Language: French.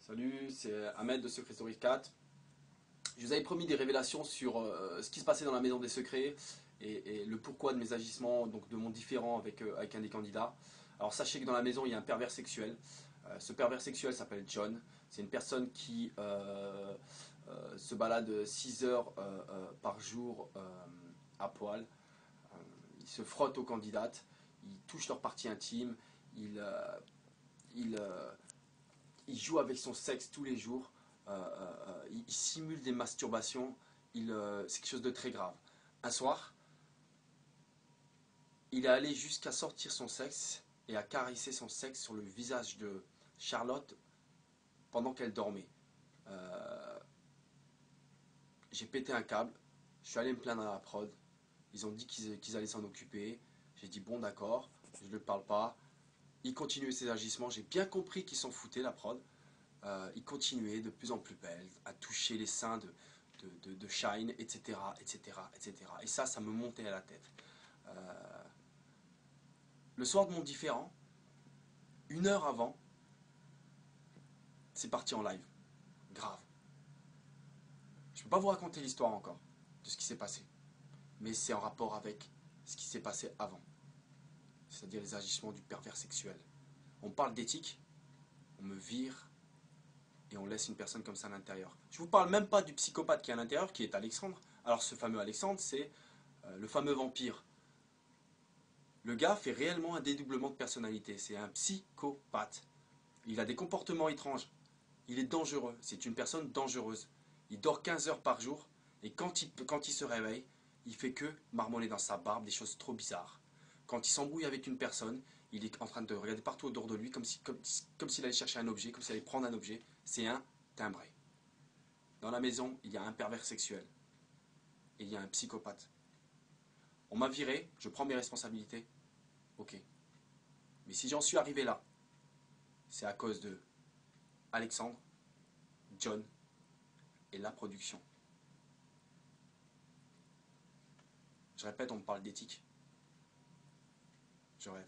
Salut, c'est Ahmed de Secret Story 4. Je vous avais promis des révélations sur ce qui se passait dans la Maison des Secrets et le pourquoi de mes agissements, donc de mon différend avec un des candidats. Alors sachez que dans la maison, il y a un pervers sexuel. Ce pervers sexuel s'appelle John. C'est une personne qui se balade 6 heures par jour à poil. Il se frotte aux candidates, il touche leur partie intime, il, il, euh, il joue avec son sexe tous les jours, il simule des masturbations, c'est quelque chose de très grave. Un soir, il est allé jusqu'à sortir son sexe et à caresser son sexe sur le visage de Charlotte pendant qu'elle dormait. J'ai pété un câble, je suis allé me plaindre à la prod, ils ont dit qu'ils allaient s'en occuper, j'ai dit bon d'accord, je ne lui parle pas, il continuait ses agissements, j'ai bien compris qu'ils s'en foutaient la prod. Il continuait de plus en plus belle, à toucher les seins de Shine, etc., etc., etc. Et ça me montait à la tête. Le soir de mon différend, 1 heure avant, c'est parti en live. Grave. Je ne peux pas vous raconter l'histoire encore de ce qui s'est passé. Mais c'est en rapport avec ce qui s'est passé avant. C'est-à-dire les agissements du pervers sexuel. On parle d'éthique, on me vire et on laisse une personne comme ça à l'intérieur. Je vous parle même pas du psychopathe qui est à l'intérieur, qui est Alexandre. Alors ce fameux Alexandre, c'est le fameux vampire. Le gars fait réellement un dédoublement de personnalité. C'est un psychopathe. Il a des comportements étranges. Il est dangereux. C'est une personne dangereuse. Il dort 15 heures par jour. Et quand il se réveille, il fait que marmonner dans sa barbe des choses trop bizarres. Quand il s'embrouille avec une personne, il est en train de regarder partout autour de lui comme s'il allait chercher un objet, comme s'il allait prendre un objet. C'est un timbré. Dans la maison, il y a un pervers sexuel. Et il y a un psychopathe. On m'a viré, je prends mes responsabilités. Ok. Mais si j'en suis arrivé là, c'est à cause de Alexandre, John et la production. Je répète, on me parle d'éthique. Je rêve.